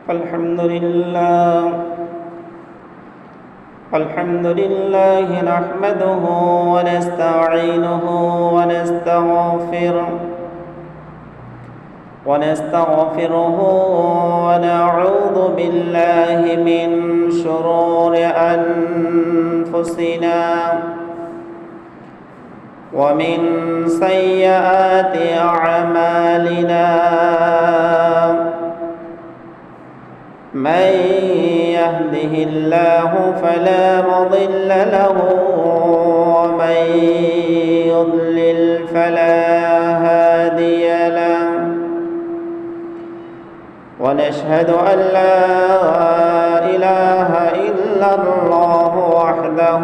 الحمد لله نحمده ونستعينه ونستغفره ونعوذ بالله من شرور أنفسنا ومن سيئات أعمالنا من يهده الله فلا مضل له ومن يضلل فلا هادي له ونشهد أن لا إله إلا الله وحده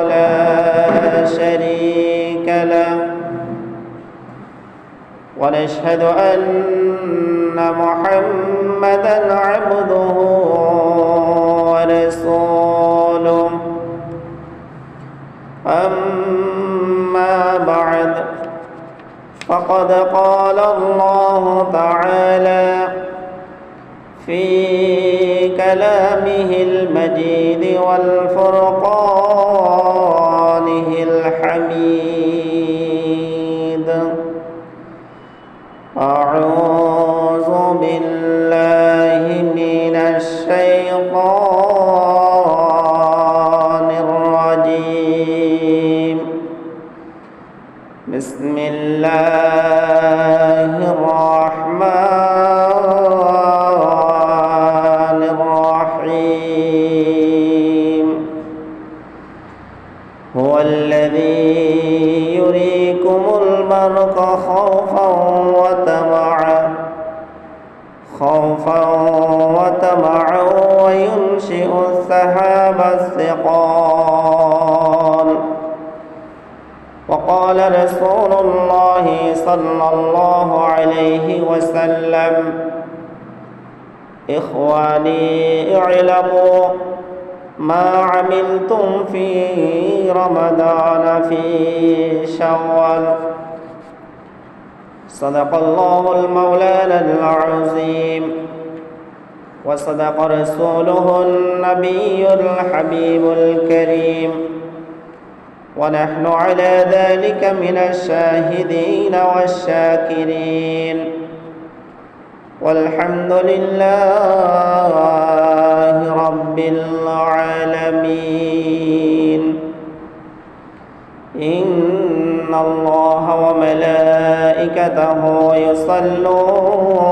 لا شريك له ونشهد أن محمدًا عبده ورسوله أما بعد فقد قال الله تعالى في كلامه المجيد والفرقانه الحميد أعوذ بالله من الشيطان الرجيم بسم الله الرحمن الرحيم هو الذي يريكم البرق خوفا وطمعا وينشئ السحاب الثقال وقال رسول الله صلى الله عليه وسلم إخواني اعلموا ما عملتم في رمضان في شوال صدق الله المولانا العظيم وصدق رسوله النبي الحبيب الكريم ونحن على ذلك من الشاهدين والشاكرين والحمد لله رب العالمين إن الله وملائكته يصلون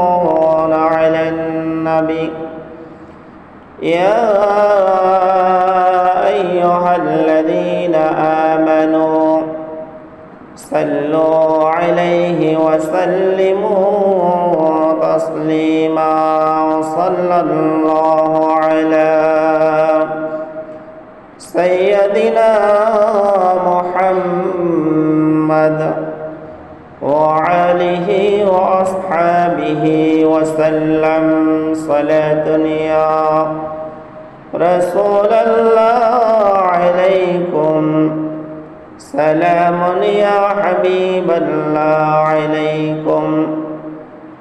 على النبي يا أيها الذين آمنوا صلوا عليه وسلموا تسليما صلى الله على سيدنا محمد وعليه وأصحابه وسلم صلاة يا رسول الله عليكم سلام يا حبيب الله عليكم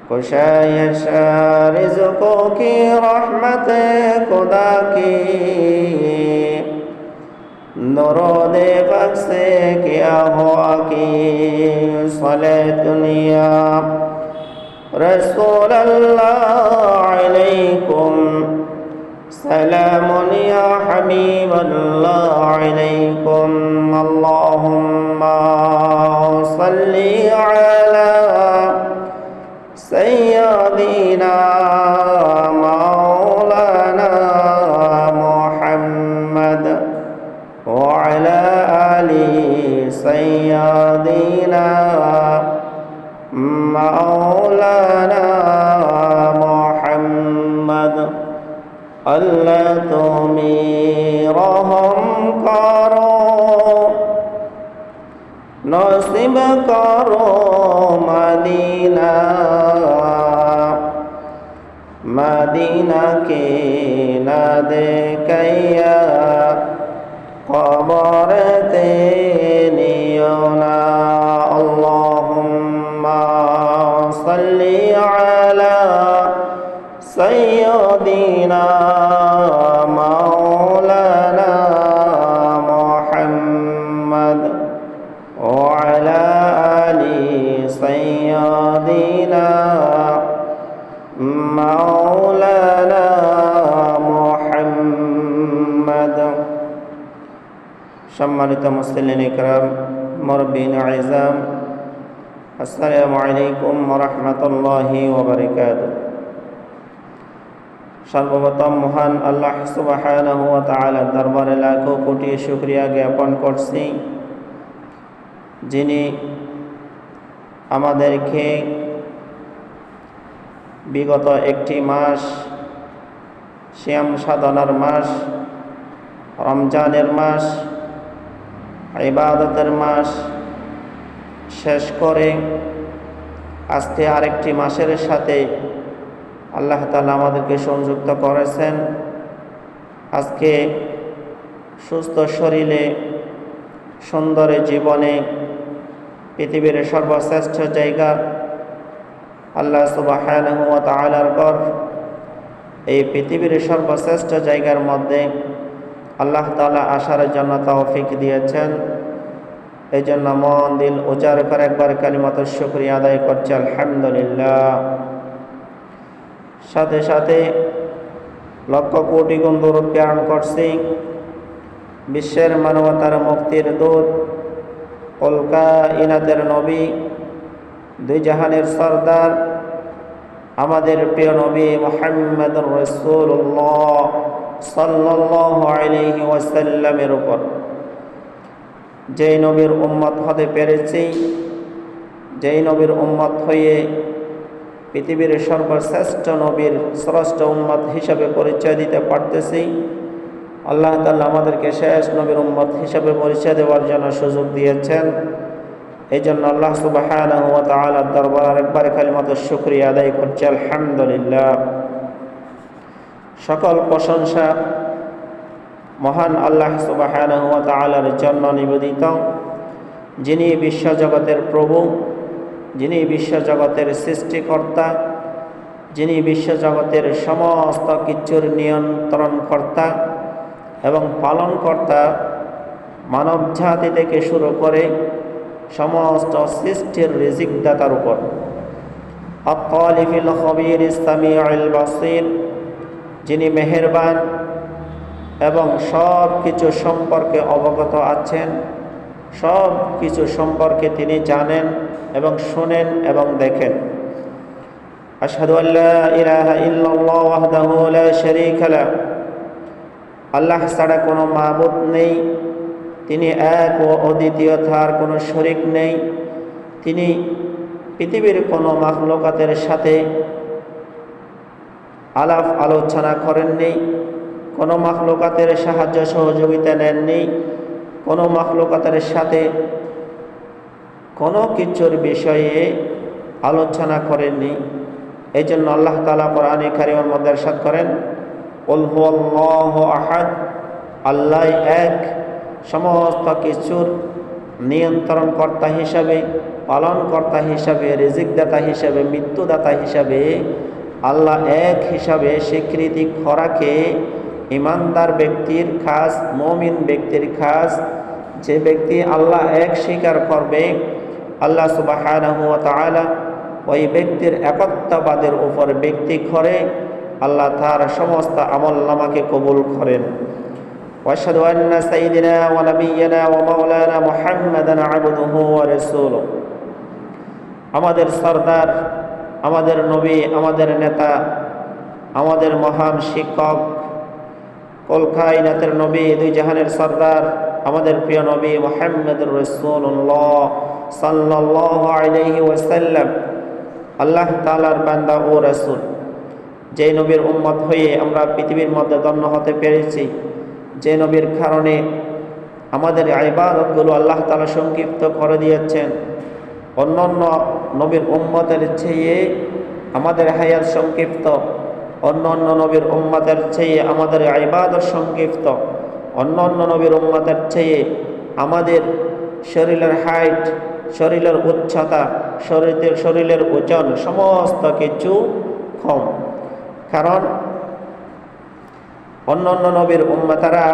कुशायश रिज़्क़ों की रहमत खुदा की दरूद पाक से क्या हुआ कि सलात दुनिया रसूल अल्लाह अलैकुम सलाम या हबीब अल्लाह अलैकुम अल्लाहुम्मा सल्ली अला सय्यदिना मौलाना मुहम्मद वअला आलि सय्यदिना मौलाना मुहम्मद अल्लाह तुमी रहम करो नसीब करो मदीना मदीना के न देखैया कबर ते नियोना अल्लाहुम्मा सल्ली अला وعلى آل سيدنا مولانا محمد সম্মানিত মুসলিম ইকরাম মুরব্বিন আইজাম আসসালামু আলাইকুম ওয়া রাহমাতুল্লাহি ওয়া বারাকাতুহু। সর্বপ্রথম মহান আল্লাহ সুবহানাহু ওয়া তাআলার দরবারে লাখো কোটি শুকরিয়া জ্ঞাপন করছি, যিনি আমাদেরকে বিগত একটি মাস, সিয়াম সাধনার মাস, রমজানের মাস, ইবাদতের মাস শেষ করে আজকে আরেকটি মাসের সাথে আল্লাহ তাআলা আমাদেরকে সংযুক্ত করেছেন। আজকে সুস্থ শরীরে, সুন্দর জীবনে, পৃথিবীর সর্বশ্রেষ্ঠ জায়গা আল্লাহ সুবহানাহু ওয়া তাআলার ঘর, এই পৃথিবীর সর্বশ্রেষ্ঠ জায়গার মধ্যে আল্লাহ তাআলা আসার জন্য তৌফিক দিয়েছেন। এই জন্য মন দিল উজাড় করে একবার কালিমাতুশ শুকরিয়া আদায় করছি, আলহামদুলিল্লাহ। সাথে সাথে লক্ষ কোটি গুণ দরুদ প্রেরণ করছি বিশ্বের মানবতার মুক্তির দূত, কুল কায়নাতের নবী, দুই জাহানের সরদার, আমাদের প্রিয় নবী মুহাম্মদুর রাসূলুল্লাহ সাল্লাল্লাহু আলাইহি ওয়াসাল্লামের উপর। যেই নবীর উম্মত হতে পেরেছি, যেই নবীর উম্মত হয়ে পৃথিবীর সর্বশ্রেষ্ঠ নবীর শ্রেষ্ঠ উম্মত হিসাবে পরিচয় দিতে পারতেছি, আল্লাহ তাআলা আমাদেরকে শেষ নবীর উম্মত হিসাবে পরিচয় দেওয়ার জন্য সুযোগ দিয়েছেন। এই জন্য আল্লাহ সুবহানাহু ওয়া তাআলার দরবারে আরেকবার কালিমাতুশ শুকরিয়া আদায় করছি, আলহামদুলিল্লাহ। সকল প্রশংসা মহান আল্লাহ সুবহানাহু ওয়া তাআলার জন্য নিবেদিত, যিনি বিশ্বজগতের প্রভু, যিনি বিশ্বজগতের সৃষ্টিকর্তা, যিনি বিশ্বজগতের সমস্ত কিছুর নিয়ন্ত্রণকর্তা এবং পালনকর্তা, মানব জাতি থেকে শুরু করে সমস্ত সৃষ্টির রিজিকদাতার উপর। আত-তালিফিল খবীরিস সামিউল বাসীর, যিনি মেহেরবান এবং সব কিছু সম্পর্কে অবগত আছেন, সব কিছু সম্পর্কে তিনি জানেন এবং শুনেন এবং দেখেন। আশহাদু আল্লা ইলাহা ইল্লাল্লাহ ওয়াহদাহু লা শারীকা লাহ, আল্লাহ ছাড়া কোনো মাবুদ নেই, তিনি এক ও অদ্বিতীয়, তার কোনো শরীক নেই। তিনি পৃথিবীর কোনো মাখলুকাতের সাথে আলাপ আলোচনা করেননি, কোনো মাখলুকাতের সাহায্য সহযোগিতা নেননি, কোনো মাখলুকাতের সাথে কোনো কিছুর বিষয়ে আলোচনা করেননি। এই জন্য আল্লাহ তাআলা কোরআনে কারীমের মধ্যে ইরশাদ করেন, কুল হুয়াল্লাহু আহাদ, আল্লাহ এক, সমস্ত কিছুর নিয়ন্ত্রণকর্তা হিসাবে, পালনকর্তা হিসাবে, রিজিকদাতা হিসাবে, মৃত্যুদাতা হিসাবে, আল্লাহ এক হিসাবে স্বীকৃতি করাকে ইমানদার ব্যক্তির খাস, মুমিন ব্যক্তির খাস। যে ব্যক্তি আল্লাহ এক স্বীকার করবে, আল্লাহ সুবহানাহু ওয়া তাআলা ওই ব্যক্তির একত্ববাদের উপর ব্যক্তি করে আল্লাহ তার সমস্ত আমলনামাকে কবুল করেন। ওয়াশহাদু আন্না সাইয়্যিদানা ওয়া নাবিয়্যানা ওয়া মাওলানা মুহাম্মাদান আবদুহু ওয়া রাসূলুহু, আমাদের সরদার, আমাদের নবী, আমাদের নেতা, আমাদের মহান শিক্ষক, কুল কায়নাতের নবী, দুই জাহানের সরদার, আমাদের প্রিয় নবী মুহাম্মদুর রাসূলুল্লাহ সাল্লাল্লাহু আলাইহি ওয়াসাল্লাম আল্লাহ তাআলার বান্দা ও রাসূল। যে নবীর উম্মত হয়ে আমরা পৃথিবীর মধ্যে ধন্য হতে পেরেছি, যে নবীর কারণে আমাদের ইবাদতগুলো আল্লাহ তাআলা সংক্ষিপ্ত করে দিয়েছেন। অন্যান্য নবীর উম্মতের চেয়ে আমাদের হায়াত সংক্ষিপ্ত, অন্যান্য নবীর উম্মতের চেয়ে আমাদের ইবাদত সংক্ষিপ্ত, অন্যান্য নবীর উম্মতের চেয়ে আমাদের শরীরের হাইট, শরীরের উচ্চতা, শরীরের ওজন সমস্ত কিছু কম। কারণ অন্যান্য নবীর উম্মতেরা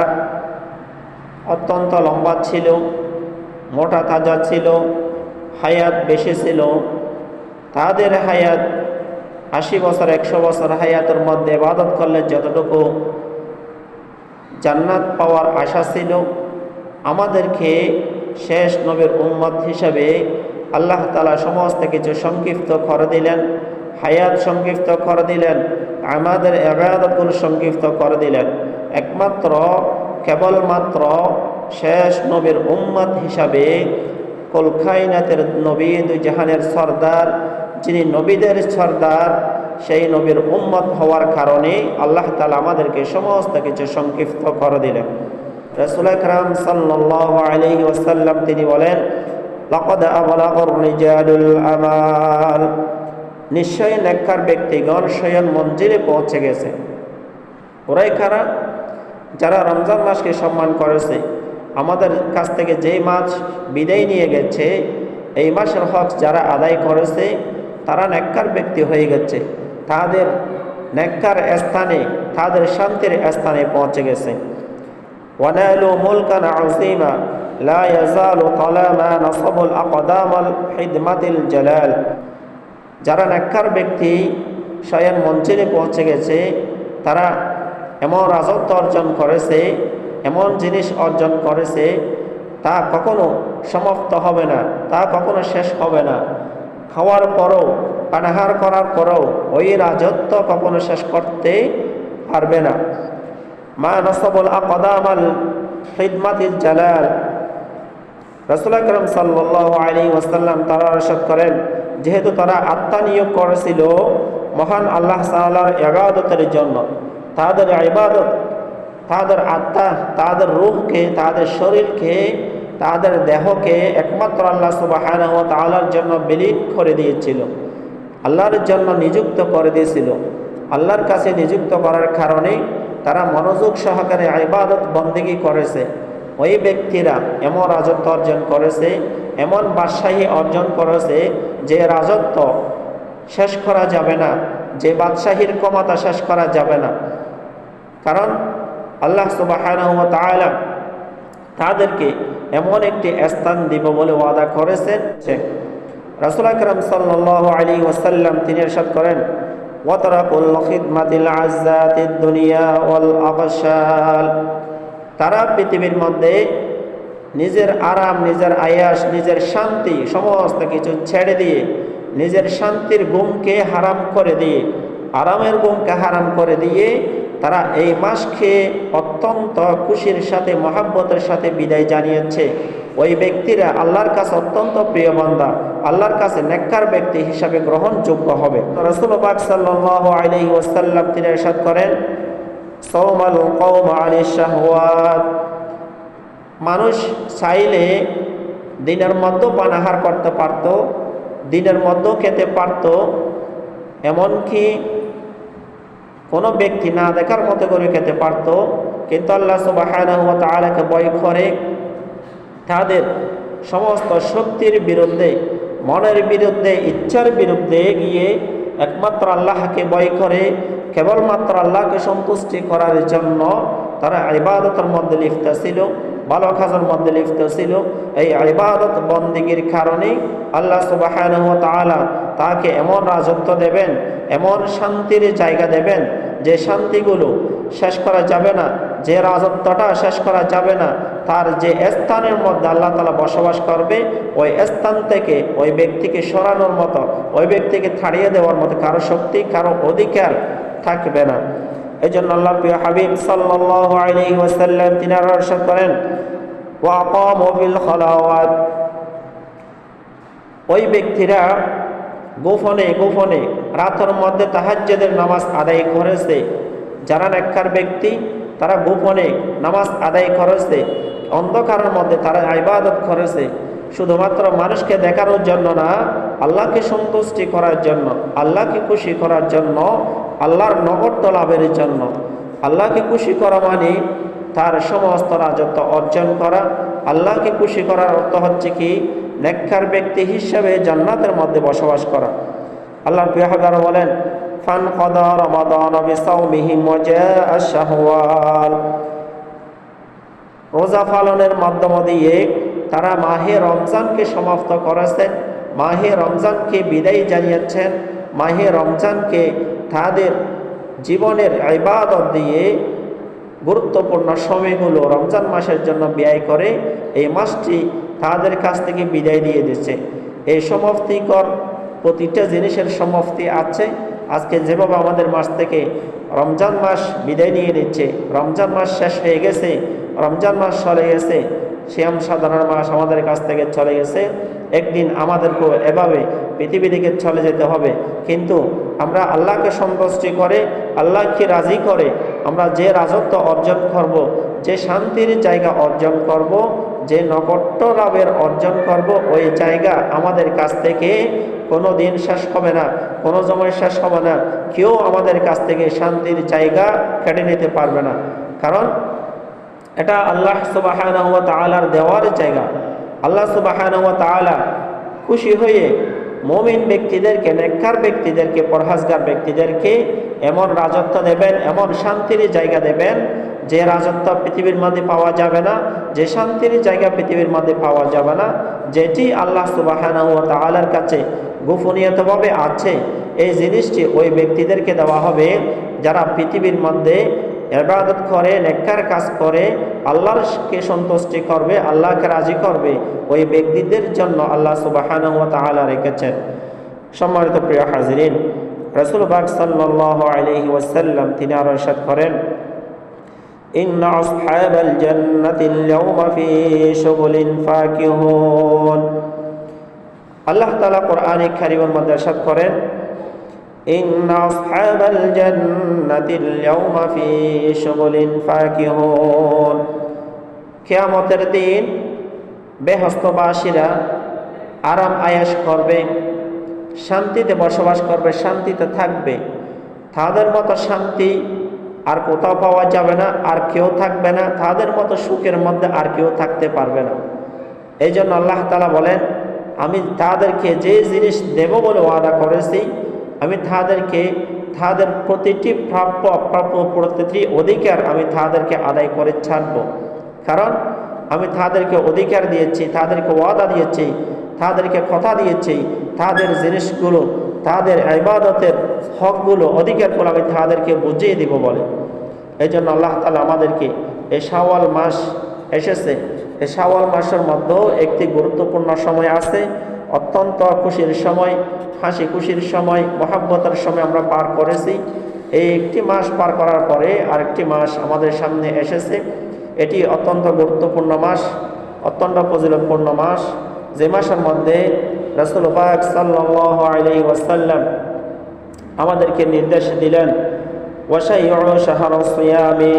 অত্যন্ত লম্বা ছিল, মোটা তাজা ছিল, হায়াত বেশি ছিল, তাদের হায়াত 80 বছর 100 বছর হায়াতের মধ্যে ইবাদত করলে যতটুকু জান্নাত পাওয়ার আশা ছিল, আমাদেরকে শেষ নবীর উম্মত হিসাবে আল্লাহ তাআলা সমস্ত কিছু সংক্ষিপ্ত করে দিলেন, হায়াত সংক্ষিপ্ত করে দিলেন, আমাদের ইবাদতগুলো সংক্ষিপ্ত করে দিলেন। একমাত্র কেবলমাত্র শেষ নবীর উম্মত হিসাবে কুল কায়নাতের নবী, দুই জাহানের সরদার, যিনি নবীদের সরদার, সেই নবীর উম্মত হওয়ার কারণে আল্লাহ তাআলা আমাদেরকে সমস্ত কিছু সংক্ষিপ্ত করে দিলেন। রাসূল আকরাম সাল্লাল্লাহু আলাইহি ওয়াসাল্লাম তিনি বলেন, লাকাদ আবলাগার রিজালুল আমাল, নিশ্চয়ই নেককার ব্যক্তিগণ শয়ন মঞ্জিলে পৌঁছে গেছে। ওরাই কারা? যারা রমজান মাসকে সম্মান করেছে, আমাদের কাছ থেকে যে মাস বিদায় নিয়ে গেছে, এই মাসের হক যারা আদায় করেছে তারা নেককার ব্যক্তি হয়ে গেছে, তাদের নেককার স্থানে, তাদের শান্তির স্থানে পৌঁছে গেছে। ওয়ানালু মুলকান আযীমা লা ইয়াজালু তালামা নাসাবুল আকদামাল হিদমাতিল জালাল, যারা নেককার ব্যক্তি শয়ন মঞ্জিলে পৌঁছে গেছে, তারা এমন রাজত্ব অর্জন করেছে, এমন জিনিস অর্জন করেছে, তা কখনো সমাপ্ত হবে না, তা কখনো শেষ হবে না। খাওয়ার পরও, পানাহার করার পরও ওই রাজত্ব কখনো শেষ করতে পারবে না। মা নাসাবুল আকদামাল হিদমাতিল জালাল, রাসূল আকরাম সাল্লাল্লাহু আলাইহি ওয়াসাল্লাম তারা ইরশাদ করেন, যেহেতু তারা আত্মা নিয়োগ করেছিল মহান আল্লাহ তাআলার ইবাদতের জন্য, তাদের ইবাদত, তাদের আত্মা, তাদের রূহকে, তাদের শরীরকে, তাদের দেহকে একমাত্র আল্লাহ সুবহানাহু ওয়া তাআলার জন্য বিলীন করে দিয়েছিল, আল্লাহর জন্য নিযুক্ত করে দিয়েছিল। আল্লাহর কাছে নিযুক্ত করার কারণে তারা মনোযোগ সহকারে ইবাদত বন্দেগী করেছে। ওই ব্যক্তিরা এমন রাজত্ব অর্জন করেছে, এমন বাদশাহী অর্জন করেছে, যে রাজত্ব শেষ করা যাবে না, যে বাদশাহীর ক্ষমতা শেষ করা যাবে না। কারণ আল্লাহ সুবহানাহু ওয়া তাআলা তাদেরকে এমন একটি স্থান দিব বলে ওয়াদা করেছেন। রাসূল আকরাম সাল্লাল্লাহু আলাইহি ওয়াসাল্লাম তিনি ইরশাদ করেন, ওয়াতারাকুল খিদমাতিল আযযাতিদ দুনিয়া ওয়াল আবশাল, তারা পৃথিবীর মধ্যে নিজের আরাম, নিজের আয়াস, নিজের শান্তি সমস্ত কিছু ছেড়ে দিয়ে, নিজের শান্তির ঘুমকে হারাম করে দিয়ে, আরামের ঘুমকে হারাম করে দিয়ে তারা এই মাসকে অত্যন্ত খুশির সাথে, মহাব্বতের সাথে বিদায় জানিয়েছে। ওই ব্যক্তিরা আল্লাহর কাছে অত্যন্ত প্রিয় বান্দা, আল্লাহর কাছে নেককার ব্যক্তি হিসাবে গ্রহণযোগ্য হবে। রাসূল পাক সাল্লাল্লাহু আলাইহি ওয়াসাল্লাম তিনি ইরশাদ করেন, সাওমাল কওম আনিশ শাহওয়াত, মানুষ চাইলে দিনের মধ্যে পানাহার করতে পারত, দিনের মধ্যেও খেতে পারত, এমনকি কোনো ব্যক্তি না দেখার মতো করে খেতে পারত, কিন্তু আল্লাহ সুবহানাহু ওয়া তাআলাকে ভয় করে তাদের সমস্ত শক্তির বিরুদ্ধে, মনের বিরুদ্ধে, ইচ্ছার বিরুদ্ধে গিয়ে একমাত্র আল্লাহকে ভয় করে কেবলমাত্র আল্লাহকে সন্তুষ্টি করার জন্য তারা ইবাদতের মধ্যে লিপ্ত ছিল, ভালো কাজের মধ্যে লিপ্ত ছিল। এই ইবাদত বন্দেগীর কারণে আল্লাহ সুবহানাহু ওয়া তাআলা তাকে এমন রাজত্ব দেবেন, এমন শান্তির জায়গা দেবেন, যে শান্তিগুলো শেষ করা যাবে না, যে রাজত্বটা শেষ করা যাবে না। তার যে স্থানের মধ্যে আল্লাহ তাআলা বসবাস করবে, ওই স্থান থেকে ওই ব্যক্তিকে সরানোর মতো, ওই ব্যক্তিকে ছাড়িয়ে দেওয়ার মতো কারো শক্তি, কারো অধিকার থাকবে না। এই জন্য আল্লাহর প্রিয় হাবিব সাল্লাল্লাহু আলাইহি ওয়াসাল্লাম তিনি ইরশাদ করেন, ওয়া আকামু বিল খালাওয়াত, ওই ব্যক্তিরা গোপনে গোপনে রাতের মধ্যে তাহাজ্জুদের নামাজ আদায় করেছে। যারা নেককার ব্যক্তি তারা গোপনে নামাজ আদায় করেছে, অন্ধকারের মধ্যে তারা ইবাদত করেছে, শুধুমাত্র মানুষকে দেখানোর জন্য না, আল্লাহকে সন্তুষ্টি করার জন্য, আল্লাহকে খুশি করার জন্য, আল্লাহর নগণ্য লাভের জন্য। আল্লাহকে খুশি করা মানে তার সমস্ত রাজত্ব অর্জন করা। আল্লাহকে খুশি করার অর্থ হচ্ছে কি, নেককার ব্যক্তি হিসাবে জান্নাতের মধ্যে বসবাস করা। আল্লাহর প্রিয় হাবিব বলেন, ফান কদা রমাদান বিসাওমিহি ওয়াজা শাহওয়াল, রোজা পালনের মাধ্যম দিয়ে তারা মাহে রমজানকে সমাপ্ত করেছেন, মাহে রমজানকে বিদায় জানিয়েছেন, মাহে রমজানকে তাদের জীবনের ইবাদত দিয়ে গুরুত্বপূর্ণ সময়গুলো রমজান মাসের জন্য ব্যয় করে এই মাসটি তাদের কাছ থেকে বিদায় দিয়ে দিচ্ছে। এই সমাপ্তিকর প্রতিটা জিনিসের সমাপ্তি আছে। আজকে যেভাবে আমাদের মাস থেকে রমজান মাস বিদায় নিয়ে নিচ্ছে, রমজান মাস শেষ হয়ে গেছে, রমজান মাস চলে গেছে, সিয়াম সাধারণ মাস আমাদের কাছ থেকে চলে গেছে, একদিন আমাদেরকেও এভাবে পৃথিবী থেকে চলে যেতে হবে। কিন্তু আমরা আল্লাহকে সন্তুষ্টি করে, আল্লাহকে রাজি করে আমরা যে রাজত্ব অর্জন করব, যে শান্তির জায়গা অর্জন করব, যে নৈকট্য লাভের অর্জন করব, ওই জায়গা আমাদের কাছ থেকে কোনো দিন শেষ হবে না, কোনো সময় শেষ হবে না। কেউ আমাদের কাছ থেকে শান্তির জায়গা কেড়ে নিতে পারবে না, কারণ এটা আল্লাহ সুবহানাহু ওয়া তাআলার দেওয়ার জায়গা। আল্লাহ সুবহানাহু ওয়া তাআলা খুশি হয়ে মুমিন ব্যক্তিদেরকে, নেককার ব্যক্তিদেরকে, পরহেজগার ব্যক্তিদেরকে এমন রাজত্ব দেবেন, এমন শান্তির জায়গা দেবেন যে রাজত্ব পৃথিবীর মধ্যে পাওয়া যাবে না, যে শান্তির জায়গা পৃথিবীর মধ্যে পাওয়া যাবে না, যেটি আল্লাহ সুবহানাহু ওয়া তাআলার কাছে গোপনীয়ভাবে আছে। এই জিনিসটি ওই ব্যক্তিদেরকে দেওয়া হবে যারা পৃথিবীর মধ্যে ইবাদত করে, নেককার কাজ করে, আল্লাহকে সন্তুষ্টি করবে, আল্লাহকে রাজি করবে, ওই ব্যক্তিদের জন্য আল্লাহ সুবহানাহু ওয়া তাআলা রেখেছেন। সম্মানিত প্রিয় হাজিরিন, রাসূল পাক সাল্লাল্লাহু আলাইহি ওয়াসাল্লাম তিনি আরো ইরশাদ করেন, ইন্না আসহাবাল জান্নাতিল ইয়াওমা ফি শুগুলিন ফাকিহুন। আল্লাহ তাআলা কোরআনে কারীমের মধ্যে ইরশাদ করেন, ইন্না আসহাবাল জান্নাতিল ইয়াওমা ফি শুগুলিন ফাকিহুন। কিয়ামতের দিন বেহেশতবাসীরা আরাম আয়েশ করবে, শান্তিতে বসবাস করবে, শান্তিতে থাকবে। তাদের মতো শান্তি আর কোথাও পাওয়া যাবে না, আর কেউ থাকবে না। তাদের মতো সুখের মধ্যে আর কেউ থাকতে পারবে না। এই জন্য আল্লাহ তাআলা বলেন, আমি তাদেরকে যে জিনিস দেব বলে ওয়াদা করেছি, আমি তাদেরকে তাদের প্রতিটি প্রাপ্য প্রতিটি অধিকার আমি তাদেরকে আদায় করে ছাড়ব। কারণ আমি তাদেরকে অধিকার দিয়েছি, তাদেরকে ওয়াদা দিয়েছি, তাদেরকে কথা দিয়েছি, তাদের জিনিসগুলো, তাদের ইবাদতের হকগুলো, অধিকারগুলো আমি তাদেরকে বুঝিয়ে দিব বলে। এই জন্য আল্লাহ তাআলা আমাদেরকে এই শাওয়াল মাস এসেছে, এই শাওয়াল মাসের মধ্যেও একটি গুরুত্বপূর্ণ সময় আছে, অত্যন্ত খুশির সময়, হাসি খুশির সময়, মহাব্বতের সময় আমরা পার করেছি। এই একটি মাস পার করার পরে আরেকটি মাস আমাদের সামনে এসেছে। এটি অত্যন্ত গুরুত্বপূর্ণ মাস, অত্যন্ত ফজিলতপূর্ণ মাস, যে মাসের মধ্যে রাসূল পাক সাল্লাল্লাহু আলাইহি ওয়াসাল্লাম আমাদেরকে নির্দেশ দিলেন, ওয়াশাইউ শাহরাস সিয়ামি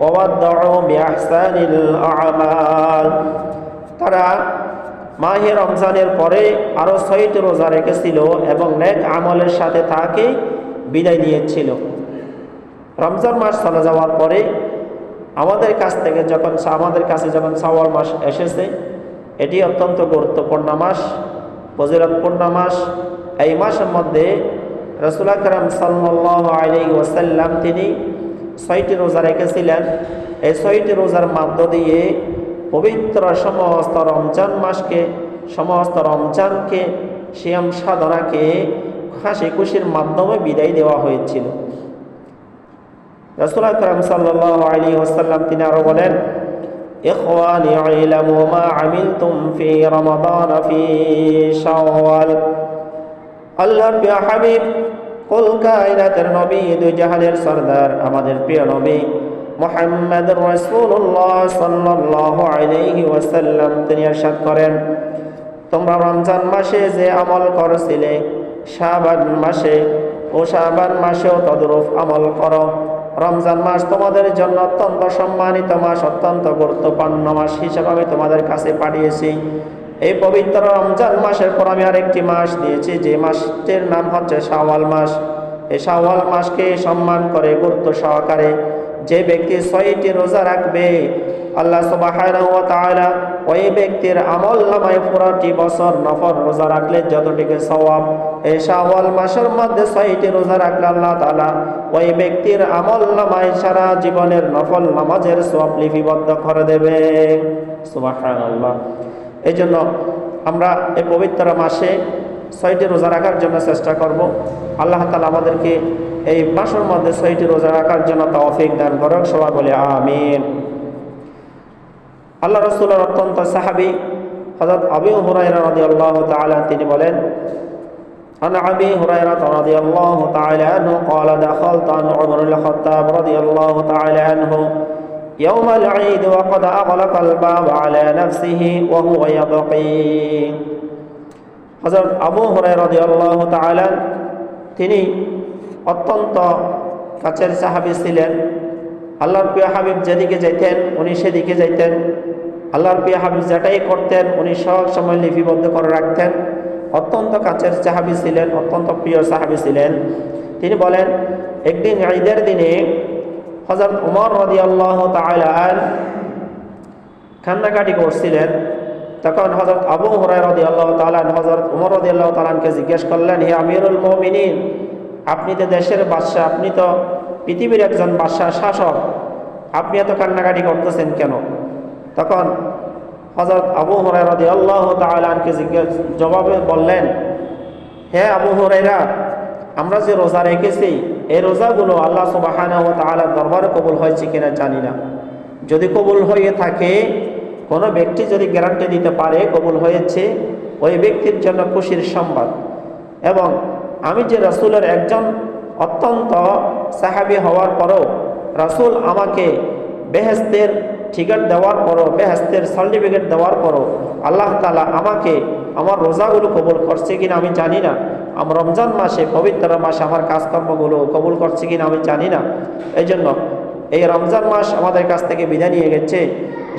ওয়াদাউ বিআহসানিল আ'মাল। তারা মাহে রমজানের পরে আরো 6টি রোজা রেখেছিল এবং নেক আমলের সাথে তাকে বিদায় দিয়েছিল। রমজান মাস চলে যাওয়ার পরে আমাদের কাছে যখন শাওয়াল মাস এসেছে, এটি অত্যন্ত গুরুত্বপূর্ণ মাস, ফজিলতপূর্ণ মাস। এই মাসের মধ্যে রাসূল আকরাম সাল্লাল্লাহু আলাইহি ওয়াসাল্লাম তিনি 6টি রোজা রেখেছিলেন। এই 6টি রোজার মধ্য দিয়ে পবিত্র সমস্ত রমজান মাসকে, সমস্ত রমজানকে, সিয়াম সাধনাকে হাসি খুশির মাধ্যমে বিদায় দেওয়া হয়েছিল। রাসূল আকরাম সাল্লাল্লাহু আলাইহি ওয়াসাল্লাম তিনি আরো বলেন, ইখওয়ানি ইলামু মা আমিলতুম ফি রমাদান ফি শাওয়াল। আল্লাহর প্রিয় হাবিব, কুল কায়নাতের নবী, দুই জাহানের সরদার, আমাদের প্রিয় নবী মুহাম্মদুর রাসূলুল্লাহ সাল্লাল্লাহু আলাইহি ওয়াসাল্লাম তিনি ইরশাদ করেন, তোমরা রমজান মাসে যে আমল করেছিলে, শাবান মাসেও তদরূপ আমল করো। রমজান মাস তোমাদের জন্য অত্যন্ত সম্মানিত মাস, অত্যন্ত গুরুত্বপূর্ণ মাস হিসেবে আমি তোমাদের কাছে পাঠিয়েছি। এই পবিত্র রমজান মাসের পর আমি আরেকটি মাস দিয়েছি, যে মাসটির নাম হচ্ছে শাওয়াল মাস। এই শাওয়াল মাসকে সম্মান করে, গুরুত্ব সহকারে যে ব্যক্তি 6টি রোজা রাখবে, আল্লাহ সুবহানাহু ওয়া তাআলা ওই ব্যক্তির আমল নামায় পুরোটি বছর নফল রোজা রাখলে যতটুকু সওয়াব, এই শাওয়াল মাসের মধ্যে 6টি রোজা রাখলে আল্লাহ তাআলা ওই ব্যক্তির আমল নামায় সারা জীবনের নফল নামাজের সওয়াব লিপিবদ্ধ করে দেবে। সুবহানাল্লাহ। এই জন্য আমরা এই পবিত্র মাসে 6টি রোজা রাখার জন্য চেষ্টা করব। আল্লাহ তাআলা আমাদেরকে এই মাসের মধ্যে 6টি রোজা রাখার জন্য তৌফিক দান করুক। সবাই বলে আমিন। আল্লাহ রাসূলের অত্যন্ত সাহাবী হযরত আবু হুরায়রা রাদিয়াল্লাহু তাআলা তিনি বলেন, عن أبي هريرة رضي الله تعالى عنه قال دخلت عن عمر الخطاب رضي الله تعالى عنه يوم العيد وقد أغلق الباب على نفسه وهو يبقي। হযরত আবু হুরায়রা রাদিয়াল্লাহু তাআলা তিনি অত্যন্ত কাছের সাহাবী ছিলেন। আল্লাহর প্রিয় হাবিব যেদিকে যাইতেন উনি সেদিকে যাইতেন। আল্লাহর প্রিয় হাবিব যেটাই করতেন উনি সব সময় লিপিবদ্ধ করে রাখতেন। অত্যন্ত কাছের সাহাবী ছিলেন, অত্যন্ত প্রিয় সাহাবী ছিলেন। তিনি বলেন, একদিন ঈদের দিনে হযরত ওমর রাদিয়াল্লাহু তাআলা কান্নাকাটি করছিলেন। তখন হযরত আবু হুরায়রা রাদিয়াল্লাহু তাআলা হযরত ওমর রাদিয়াল্লাহু তাআলাকে জিজ্ঞেস করলেন, হে আমিরুল মুমিনিন, আপনি তো দেশের বাদশা, আপনি তো পৃথিবীর একজন বাদশা শাসক, আপনি এত কান্নাকাটি করতেছেন কেন? তখন হযরত আবু হুরায়রা রাদিয়াল্লাহু তাআলাকে জবাবে বললেন, হে আবু হুরায়রা, আমরা যে রোজা রেখেছি এই রোজাগুলো আল্লাহ সুবহানাহু ওয়া তাআলার দরবারে কবুল হয়েছে কিনা জানি না। যদি কবুল হয়ে থাকে, কোনো ব্যক্তি যদি গ্যারান্টি দিতে পারে কবুল হয়েছে, ওই ব্যক্তির জন্য খুশির সংবাদ। এবং আমি যে রাসূলের একজন অত্যন্ত সাহাবী হওয়ার পরও, রাসূল আমাকে বেহেশতের টিকিট দেওয়ার পরও, বেহেশতের সার্টিফিকেট দেওয়ার পরও আল্লাহ তাআলা আমাকে আমার রোজাগুলো কবুল করছে কিনা আমি জানি না। আমার রমজান মাসে, পবিত্র মাসে আমার কাজকর্মগুলো কবুল করছে কিনা আমি জানি না। এই জন্য এই রমজান মাস আমাদের কাছ থেকে বিদায় নিয়ে গেছে।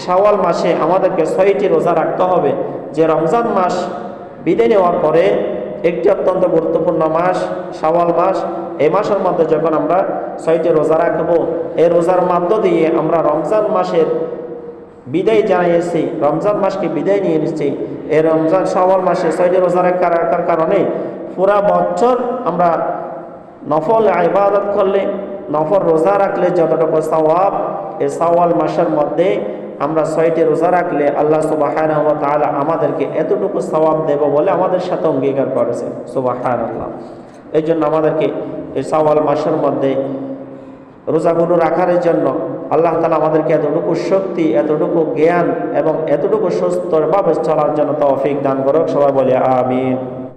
শাওয়াল মাসে আমাদেরকে 6টি রোজা রাখতে হবে। যে রমজান মাস বিদায় নেওয়ার পরে একটি অত্যন্ত গুরুত্বপূর্ণ মাস শাওয়াল মাস, এই মাসের মধ্যে যখন আমরা 6টি রোজা রাখবো, এই রোজার মধ্য দিয়ে আমরা রমজান মাসের বিদায় জানিয়েছি, রমজান মাসকে বিদায় নিয়ে নিচ্ছি। এই রমজান শাওয়াল মাসে 6টি রোজা রাখার কারণে পুরা বছর আমরা নফল ইবাদত করলে, নফল রোজা রাখলে যতটুকু সওয়াব, এই শাওয়াল মাসের মধ্যে আমরা 6টি রোজা রাখলে আল্লাহ সুবহানাহু ওয়া তাআলা আমাদেরকে এতটুকু সওয়াব দেব বলে আমাদের সাথে অঙ্গীকার করেছে। সুবহানাল্লাহ। এই জন্য আমাদেরকে এই শাওয়াল মাসের মধ্যে রোজাগুলো রাখার জন্য আল্লাহ তাআলা আমাদেরকে এতটুকু শক্তি, এতটুকু জ্ঞান এবং এতটুকু সুস্থভাবে চলার জন্য তৌফিক দান করুক। সবাই বলে আমিন।